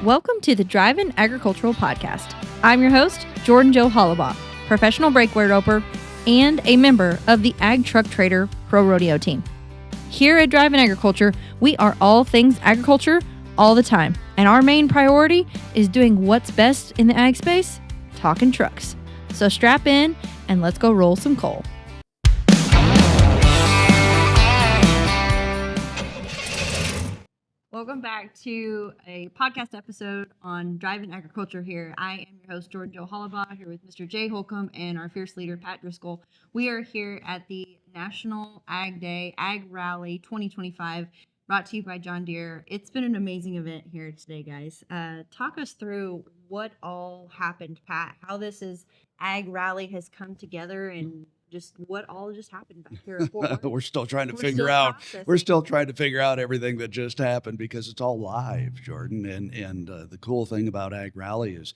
Welcome to the Drivin Agricultural Podcast. I'm your host, Jordan Jo Hollabaugh, professional breakaway roper and a member of the Ag Truck Trader Pro Rodeo team. Here at Drivin Agriculture, we are all things agriculture all the time, and our main priority is doing what's best in the ag space, talking trucks. So strap in and let's go roll some coal. Welcome back to a podcast episode on Drivin Agriculture here. I am your host, Jordan Jo Hollabaugh, here with Mr. Jay Holcomb and our fierce leader, Pat Driscoll. We are here at the National Ag Day, AgRally 2025, brought to you by John Deere. It's been an amazing event here today, guys. Talk us through what all happened, Pat, how this is AgRally has come together and just what all just happened back here. We're still trying to figure out. We're still trying to figure out everything that just happened because it's all live, Jordan. And the cool thing about AgRally is,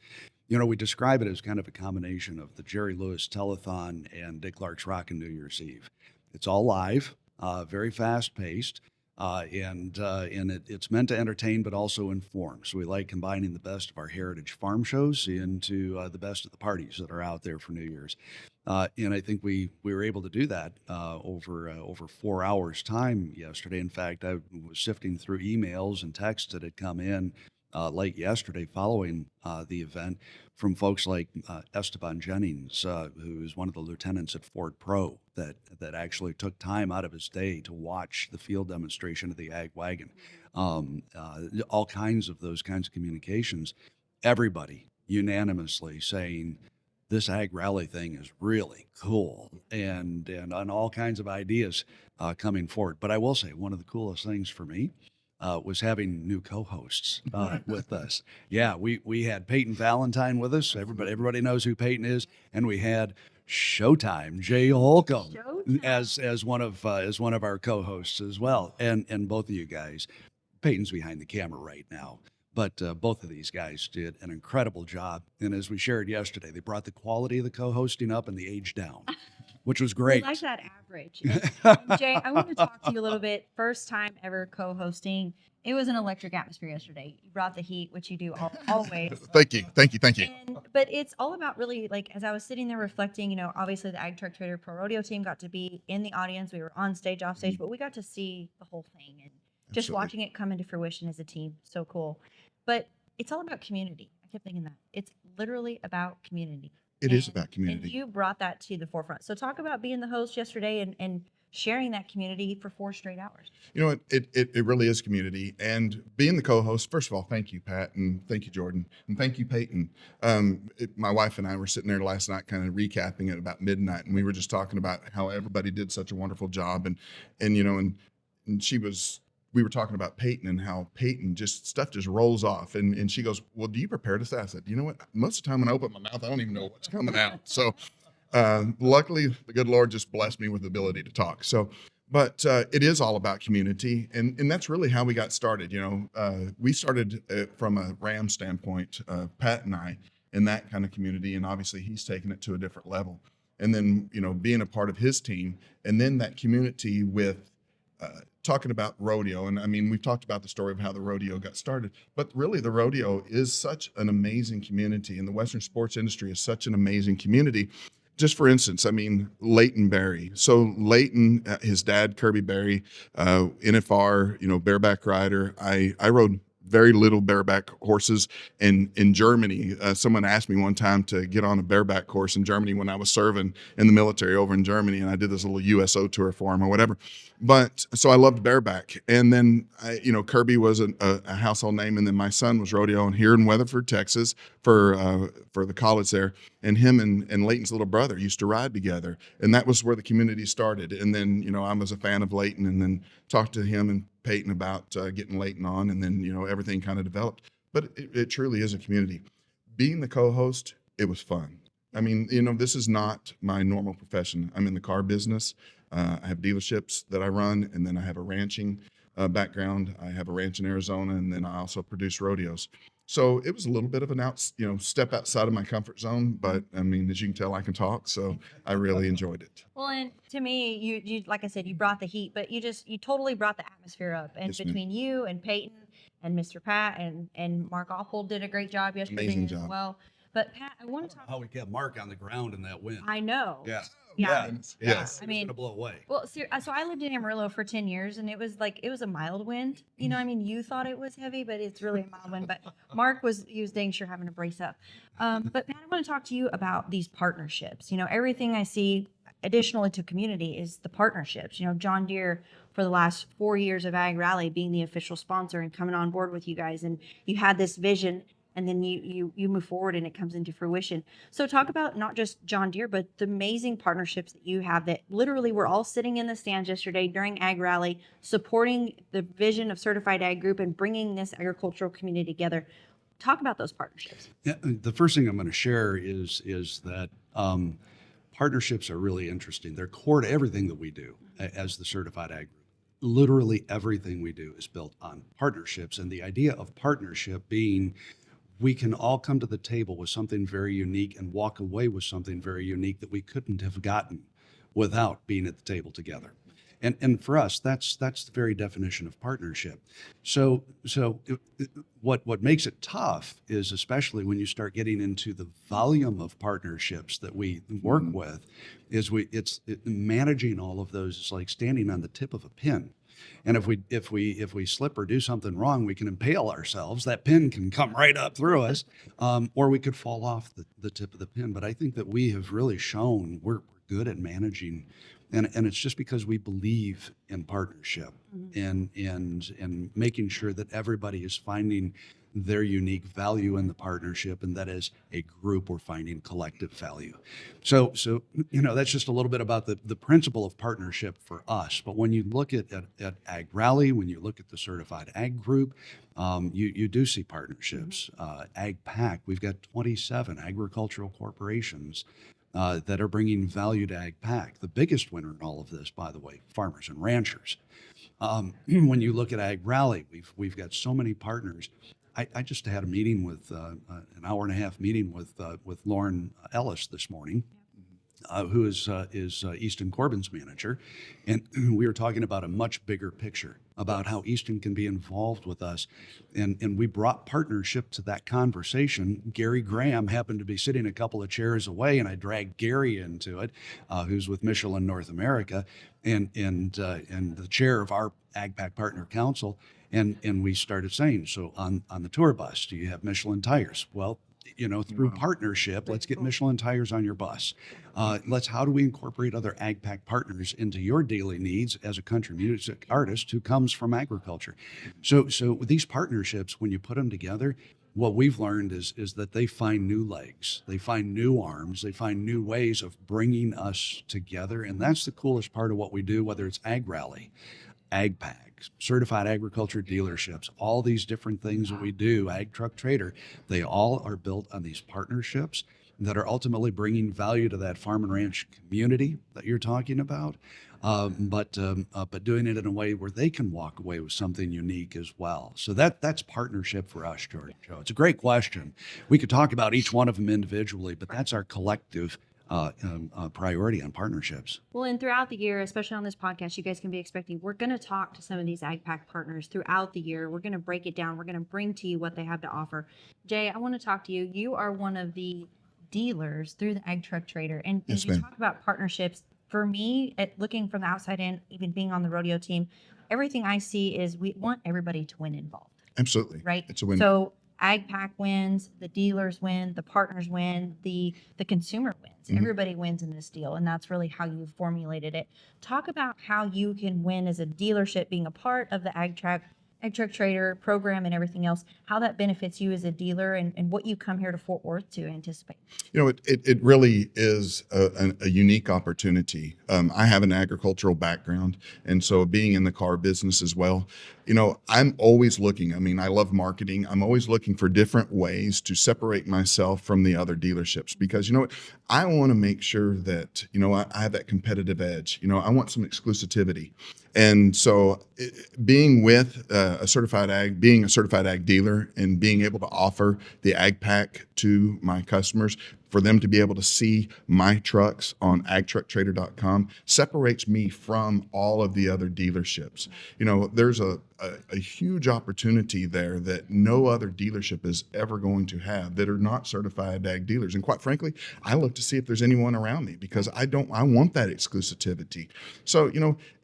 we describe it as kind of a combination of the Jerry Lewis Telethon and Dick Clark's Rockin' New Year's Eve. It's all live, very fast paced. It's meant to entertain, but also inform. So we like combining the best of our heritage farm shows into the best of the parties that are out there for New Year's. And I think we were able to do that over 4 hours time yesterday. In fact, I was sifting through emails and texts that had come in late yesterday following the event from folks like Esteban Jennings, who is one of the lieutenants at Ford Pro, that actually took time out of his day to watch the field demonstration of the Ag Wagon. All kinds of those kinds of communications. Everybody unanimously saying, this AgRally thing is really cool, and on all kinds of ideas coming forward. But I will say, one of the coolest things for me was having new co-hosts with us. Yeah, we had Peyton Valentine with us. Everybody knows who Peyton is, and we had Showtime Jay Holcomb as one of our co-hosts as well. And both of you guys, Peyton's behind the camera right now. But both of these guys did an incredible job. And as we shared yesterday, they brought the quality of the co-hosting up and the age down, which was great. I like that average. And Jay, I want to talk to you a little bit. First time ever co-hosting. It was an electric atmosphere yesterday. You brought the heat, which you do always. Thank you. But it's all about really, like, as I was sitting there reflecting, obviously the Ag Truck Trader Pro Rodeo team got to be in the audience. We were on stage, off stage, but we got to see the whole thing. And just Absolutely. watching it come into fruition as a team. So cool. But it's all about community. I kept thinking that. It's literally about community. It is about community. And you brought that to the forefront. So talk about being the host yesterday and sharing that community for 4 straight hours. You know what? It really is community. And being the co-host, first of all, thank you, Pat, and thank you, Jordan, and thank you, Peyton. My wife and I were sitting there last night kind of recapping it about midnight, and we were just talking about how everybody did such a wonderful job. And we were talking about Peyton and how Peyton stuff just rolls off. And she goes, well, do you prepare to say? I said, you know what? Most of the time when I open my mouth, I don't even know what's coming out. So luckily, the good Lord just blessed me with the ability to talk. But it is all about community. And that's really how we got started. We started from a Ram standpoint, Pat and I, in that kind of community. And obviously, he's taken it to a different level. And then, being a part of his team, and then that community with talking about rodeo. And I mean, we've talked about the story of how the rodeo got started, but really the rodeo is such an amazing community, and the Western sports industry is such an amazing community. Just for instance, I mean, Leighton Berry. So Leighton, his dad, Kirby Berry, NFR, bareback rider. I rode very little bareback horses in Germany. Someone asked me one time to get on a bareback horse in Germany when I was serving in the military over in Germany, and I did this little USO tour for him or whatever. But so I loved bareback. And then, Kirby was a household name, and then my son was rodeoing here in Weatherford, Texas for the college there. And him and Leighton's little brother used to ride together, and that was where the community started. And then, I was a fan of Leighton, and then talked to him and Peyton about getting Leighton on, and then, everything kind of developed. But it truly is a community. Being the co-host, it was fun. I mean, this is not my normal profession. I'm in the car business. I have dealerships that I run, and then I have a ranching background. I have a ranch in Arizona, and then I also produce rodeos. So it was a little bit of an step outside of my comfort zone, but I mean, as you can tell, I can talk, so I really enjoyed it. Well, and to me, you like I said, you brought the heat, but you totally brought the atmosphere up. And Yes, between you and Peyton and Mr. Pat and Mark Oppold did a great job yesterday Amazing as job. well. But Pat, I want to talk. How we kept Mark on the ground in that wind. I know. Yeah. Yeah. Yes. I mean, gonna blow away. well, so I lived in Amarillo for 10 years, and it was a mild wind. You know, I mean, you thought it was heavy, but it's really a mild wind. But Mark was dang sure having to brace up. But Pat, I want to talk to you about these partnerships. You know, everything I see additionally to community is the partnerships. You know, John Deere for the last 4 years of AgRally being the official sponsor and coming on board with you guys, and you had this vision. And then you move forward and it comes into fruition. So talk about not just John Deere, but the amazing partnerships that you have that literally we're all sitting in the stands yesterday during AgRally, supporting the vision of Certified Ag Group and bringing this agricultural community together. Talk about those partnerships. Yeah, the first thing I'm going to share is that partnerships are really interesting. They're core to everything that we do as the Certified Ag Group. Literally everything we do is built on partnerships, and the idea of partnership being we can all come to the table with something very unique and walk away with something very unique that we couldn't have gotten without being at the table together. And for us, that's the very definition of partnership. So what makes it tough is, especially when you start getting into the volume of partnerships that we work with, is managing all of those is like standing on the tip of a pin. And if we slip or do something wrong, we can impale ourselves. That pin can come right up through us, or we could fall off the tip of the pin. But I think that we have really shown we're good at managing, and it's just because we believe in partnership and making sure that everybody is finding their unique value in the partnership, and that as a group we're finding collective value. So that's just a little bit about the principle of partnership for us. But when you look at AgRally, when you look at the Certified Ag Group, you do see partnerships. AgPack, we've got 27 agricultural corporations that are bringing value to AgPack. The biggest winner in all of this, by the way, farmers and ranchers. When you look at AgRally, we've got so many partners. I just had a meeting with an hour and a half meeting with Lauren Ellis this morning, who is Easton Corbin's manager, and we were talking about a much bigger picture about how Easton can be involved with us, and we brought partnership to that conversation. Gary Graham happened to be sitting a couple of chairs away, and I dragged Gary into it, who's with Michelin North America, and the chair of our AgPack Partner Council. And we started saying, so on the tour bus, do you have Michelin tires? Well, through partnership, let's get Michelin tires on your bus. How do we incorporate other AgPack partners into your daily needs as a country music artist who comes from agriculture? So these partnerships, when you put them together, what we've learned is that they find new legs, they find new arms, they find new ways of bringing us together. And that's the coolest part of what we do, whether it's AgRally, AgPack, Certified Agriculture Dealerships, all these different things that we do, Ag Truck Trader, they all are built on these partnerships that are ultimately bringing value to that farm and ranch community that you're talking about, but doing it in a way where they can walk away with something unique as well. So that's partnership for us, Jordan Jo. It's a great question. We could talk about each one of them individually, but that's our collective priority on partnerships. Well, and throughout the year, especially on this podcast, you guys can be expecting, we're going to talk to some of these AgPack partners throughout the year. We're going to break it down. We're going to bring to you what they have to offer. Jay, I want to talk to you. You are one of the dealers through the Ag Truck Trader. And Yes, you ma'am. talk about partnerships. For me, looking from the outside in, even being on the rodeo team, everything I see is we want everybody to win involved. Absolutely. Right? It's a win. So AgPack wins, the dealers win, the partners win, the consumer wins. Everybody wins in this deal, and that's really how you formulated it. Talk about how you can win as a dealership, being a part of the Ag Truck Trader program and everything else, how that benefits you as a dealer and what you come here to Fort Worth to anticipate. It really is a unique opportunity. I have an agricultural background, and so being in the car business as well, I'm always looking. I mean, I love marketing. I'm always looking for different ways to separate myself from the other dealerships because, I want to make sure that, I have that competitive edge. I want some exclusivity. And so being with a certified ag dealer and being able to offer the AgPack to my customers, for them to be able to see my trucks on agtrucktrader.com separates me from all of the other dealerships. There's a huge opportunity there that no other dealership is ever going to have that are not certified ag dealers. And quite frankly, I look to see if there's anyone around me because I want that exclusivity. So,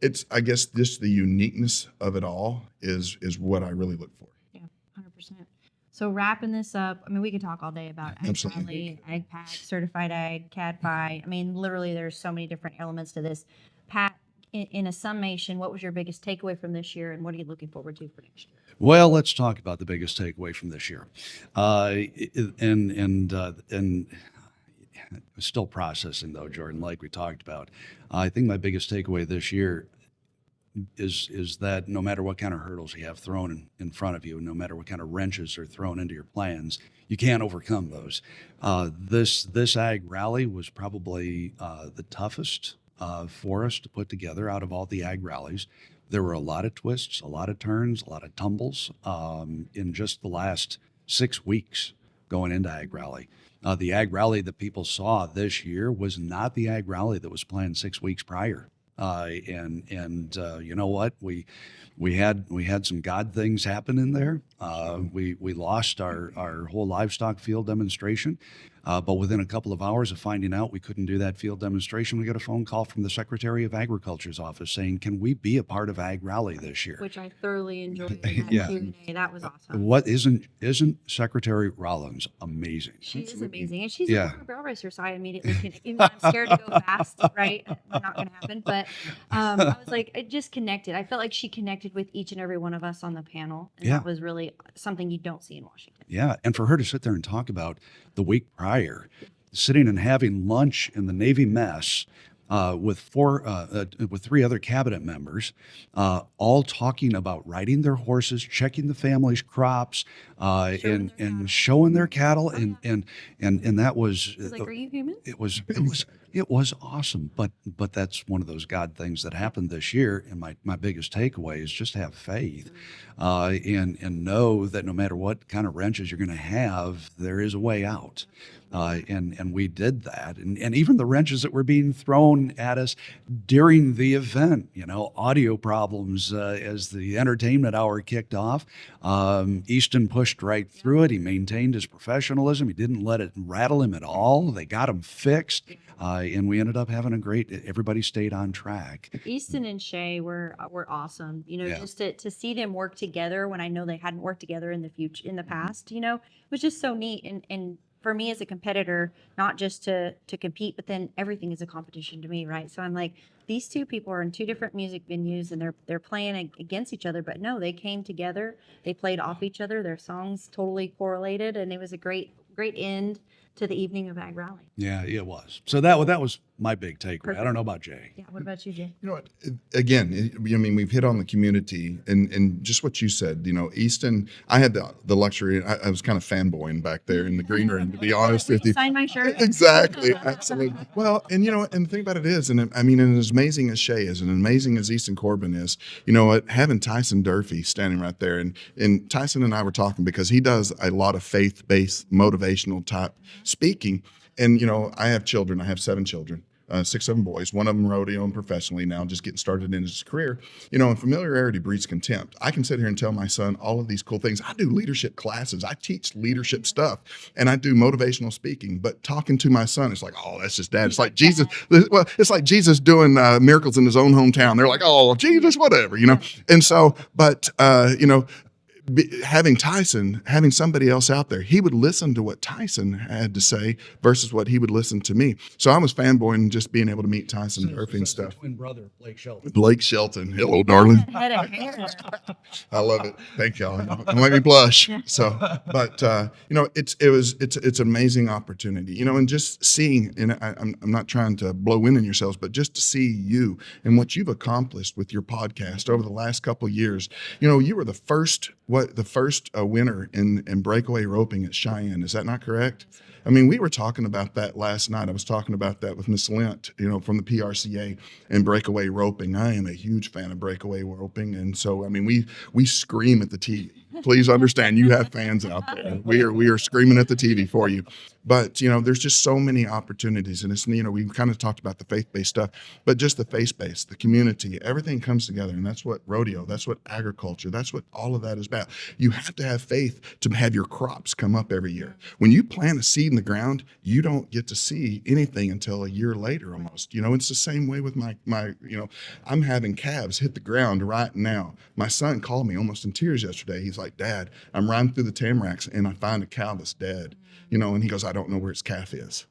it's, I guess, just the uniqueness of it all is what I really look for. Yeah, 100%. So wrapping this up, I mean, we could talk all day about AgRally, AgPack, Certified Ag, CAD-FI. I mean, literally, there's so many different elements to this. Pat, in a summation, what was your biggest takeaway from this year, and what are you looking forward to for next year? Well, let's talk about the biggest takeaway from this year, and still processing though, Jordan. Like we talked about, I think my biggest takeaway this year is that no matter what kind of hurdles you have thrown in front of you, no matter what kind of wrenches are thrown into your plans, you can't overcome those. This Ag Rally was probably the toughest for us to put together out of all the Ag Rallies. There were a lot of twists, a lot of turns, a lot of tumbles in just the last 6 weeks going into Ag Rally. The Ag Rally that people saw this year was not the Ag Rally that was planned 6 weeks prior. You know what? We had some God things happen in there. We lost our whole livestock field demonstration. But within a couple of hours of finding out we couldn't do that field demonstration, we got a phone call from the Secretary of Agriculture's office saying, "Can we be a part of Ag Rally this year?" Which I thoroughly enjoyed. That Yeah. Q&A. That was awesome. What isn't Secretary Rollins amazing? She is amazing, and she's Yeah. a former barrel racer, so I immediately even though I'm scared to go fast, right? Not going to happen. But I was like, it just connected. I felt like she connected with each and every one of us on the panel, and Yeah. that was really something you don't see in Washington. Yeah, and for her to sit there and talk about the week prior, sitting and having lunch in the Navy mess with three other cabinet members, all talking about riding their horses, checking the family's crops, and showing their cattle, and that was I was like, are you human? it was awesome. But that's one of those God things that happened this year. And my biggest takeaway is just have faith, and know that no matter what kind of wrenches you're going to have, there is a way out. And we did that. And even the wrenches that were being thrown at us during the event, audio problems as the entertainment hour kicked off. Easton pushed right through it. He maintained his professionalism. He didn't let it rattle him at all. They got him fixed. And we ended up having everybody stayed on track. Easton and Shay were awesome. Yeah. Just to see them work together when I know they hadn't worked together in the past, was just so neat. And for me as a competitor, not just to compete, but then everything is a competition to me, right? So I'm like, these two people are in two different music venues and they're playing against each other, but no, they came together. They played off each other. Their songs totally correlated, and it was a great end to the evening of Ag Rally. Yeah, it was. So that was my big takeaway. Perfect. I don't know about Jay. Yeah. What about you, Jay? You know what? Again, we've hit on the community and just what you said. Easton. I had the luxury. I was kind of fanboying back there in the green room, to be honest with you. Sign my shirt. Exactly, absolutely. Well, and the thing about it is, and as amazing as Shay is, and amazing as Easton Corbin is, having Tyson Durfee standing right there, and Tyson and I were talking because he does a lot of faith-based, motivational type speaking. And, I have children. I have 7 children, 6, 7 boys. One of them rodeoing professionally now, just getting started in his career. And familiarity breeds contempt. I can sit here and tell my son all of these cool things. I do leadership classes. I teach leadership stuff, and I do motivational speaking. But talking to my son, it's like, oh, that's just dad. It's like Jesus. Well, it's like Jesus doing miracles in his own hometown. They're like, oh, Jesus, whatever, And so, but, having somebody else out there, he would listen to what Tyson had to say versus what he would listen to me. So I was fanboying just being able to meet Tyson Durfee and stuff. Twin brother, Blake Shelton. Hello, darling. Head of hair. I love it. Thank y'all. Don't make me blush. So, but it's an amazing opportunity, and just seeing, and I'm not trying to blow wind in yourselves, but just to see you and what you've accomplished with your podcast over the last couple of years. You were the first winner in breakaway roping at Cheyenne. Is that not correct? I mean, we were talking about that last night. I was talking about that with Miss Lent, from the PRCA and breakaway roping. I am a huge fan of breakaway roping. And so, I mean, we scream at the TV. Please understand, you have fans out there. We are screaming at the TV for you. But, you know, there's just so many opportunities. And it's, you know, we've kind of talked about the faith-based stuff, but just the faith-based, the community, everything comes together. And that's what rodeo, that's what agriculture, that's what all of that is about. You have to have faith to have your crops come up every year. When you plant a seed in the ground, you don't get to see anything until a year later almost. You know, it's the same way with my, you know, I'm having calves hit the ground right now. My son called me almost in tears yesterday. He's like, Dad, I'm riding through the tamaracks and I find a cow that's dead, you know, and he goes, I don't know where its calf is.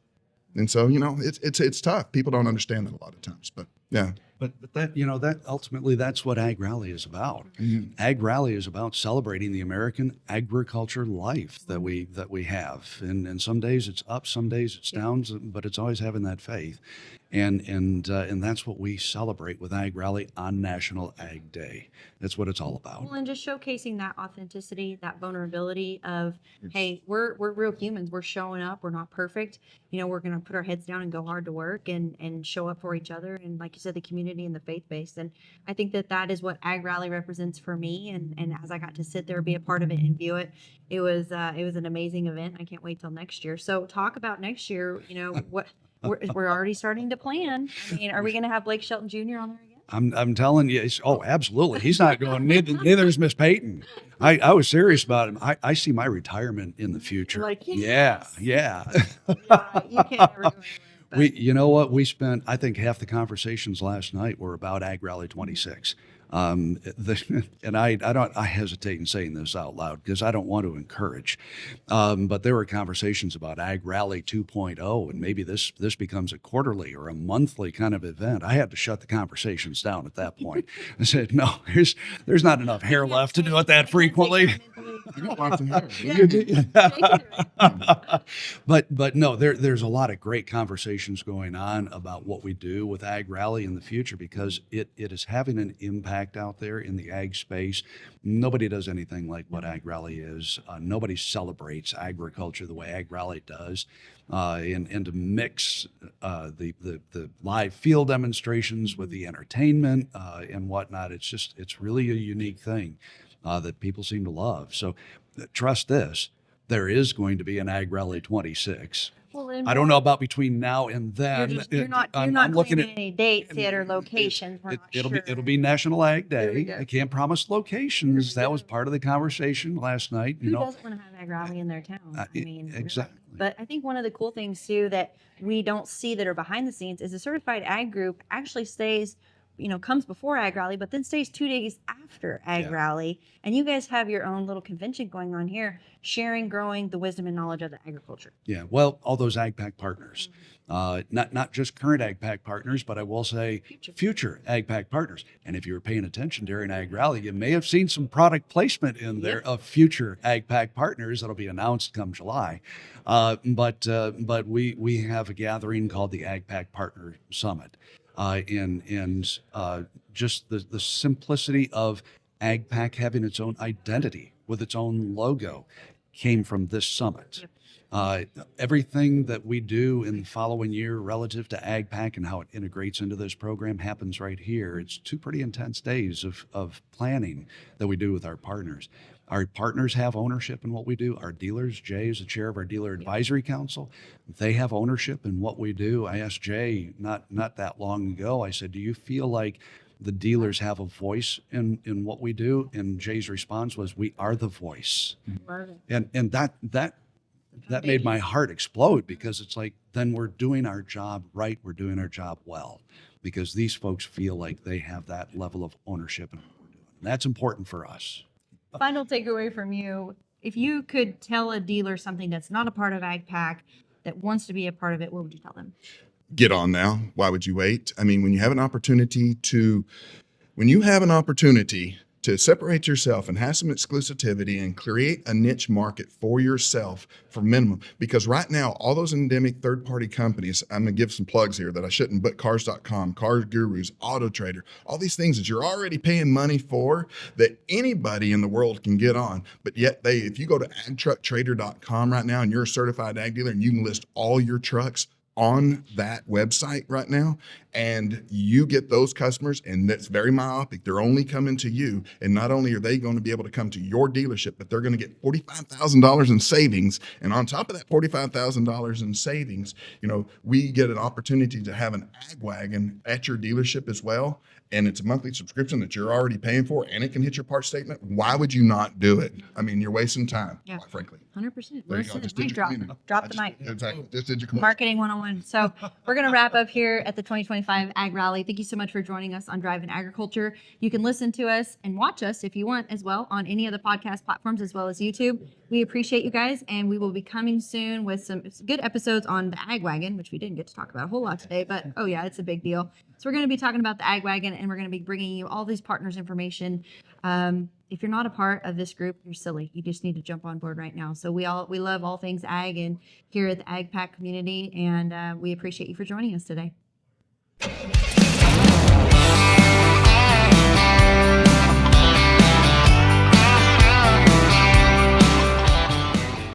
And so, you know, it's tough. People don't understand that a lot of times, but yeah. But that, you know, that ultimately that's what AgRally is about. Mm-hmm. AgRally is about celebrating the American agriculture life that we have. And some days it's up, some days it's down, but it's always having that faith. And that's what we celebrate with AgRally on National Ag Day. That's what it's all about. Well, and just showcasing that authenticity, that vulnerability of, hey, we're real humans. We're showing up. We're not perfect. You know, we're going to put our heads down and go hard to work and show up for each other. And like you said, the community and the faith-based. And I think that is what AgRally represents for me. And as I got to sit there, be a part of it and view it, it was an amazing event. I can't wait till next year. So talk about next year, you know, what we're already starting to plan. I mean, are we going to have Blake Shelton Jr. on there again? I'm telling you, absolutely. He's not going. Neither is Miss Peyton. I was serious about him. I see my retirement in the future. Like, yeah. Yeah, you can't ever go anywhere. You know what? We spent, I think, half the conversations last night were about AgRally 26. And I hesitate in saying this out loud because I don't want to encourage. But there were conversations about AgRally 2.0, and maybe this becomes a quarterly or a monthly kind of event. I had to shut the conversations down at that point. I said, no, there's not enough hair left to do it that frequently. But no, there's a lot of great conversations going on about what we do with AgRally in the future because it is having an impact out there in the ag space. Nobody does anything like what AgRally is. Nobody celebrates agriculture the way AgRally does. And to mix the live field demonstrations with the entertainment and whatnot, it's really a unique thing that people seem to love. So trust this, there is going to be an AgRally 26. Well, I don't know about between now and then. You're not looking at any dates yet or locations. It'll be National Ag Day. go. I can't promise locations. That was part of the conversation last night. Who doesn't want to have AgRally in their town? I mean, exactly. Really. But I think one of the cool things too that we don't see that are behind the scenes is the certified ag group actually stays, you know, comes before AgRally, but then stays 2 days after AgRally. Yeah. And you guys have your own little convention going on here, sharing, growing the wisdom and knowledge of the agriculture. Yeah, well, all those AgPack partners, not just current AgPack partners, but I will say future AgPack partners. And if you were paying attention during AgRally, you may have seen some product placement in there of future AgPack partners that'll be announced come July. But we have a gathering called the AgPack Partner Summit. And just the simplicity of AgPack having its own identity with its own logo came from this summit. Everything that we do in the following year relative to AgPack and how it integrates into this program happens right here. It's 2 pretty intense days of planning that we do with our partners. Our partners have ownership in what we do. Our dealers, Jay is the chair of our Dealer Advisory Council. They have ownership in what we do. I asked Jay not that long ago, I said, do you feel like the dealers have a voice in what we do? And Jay's response was, we are the voice. And that made my heart explode because it's like, then we're doing our job right. We're doing our job well because these folks feel like they have that level of ownership in what we're doing. And that's important for us. Final takeaway from you, if you could tell a dealer something that's not a part of AgPack that wants to be a part of it, what would you tell them? Get on now. Why would you wait? I mean, when you have an opportunity to separate yourself and have some exclusivity and create a niche market for yourself for minimum, because right now, all those endemic third-party companies, I'm going to give some plugs here that I shouldn't, but Cars.com, Car Gurus, Auto Trader, all these things that you're already paying money for that anybody in the world can get on. But yet if you go to agtrucktrader.com right now and you're a certified ag dealer and you can list all your trucks, on that website right now, and you get those customers, and that's very myopic. They're only coming to you, and not only are they going to be able to come to your dealership, but they're going to get $45,000 in savings. And on top of that $45,000 in savings, we get an opportunity to have an ag wagon at your dealership as well. And it's a monthly subscription that you're already paying for, and it can hit your part statement. Why would you not do it? I mean, you're wasting time, quite frankly. 100%. There you go. Just did your cleaning. Drop the mic. Exactly. Just did your cleaning. Marketing 101. So we're going to wrap up here at the 2025 Ag Rally. Thank you so much for joining us on Drivin Agriculture. You can listen to us and watch us if you want as well on any of the podcast platforms as well as YouTube. We appreciate you guys, and we will be coming soon with some good episodes on the Ag Wagon, which we didn't get to talk about a whole lot today, but oh yeah, it's a big deal. So we're going to be talking about the Ag Wagon, and we're going to be bringing you all these partners information. If you're not a part of this group, you're silly. You just need to jump on board right now. So we love all things ag and here at the AgPack community, and we appreciate you for joining us today.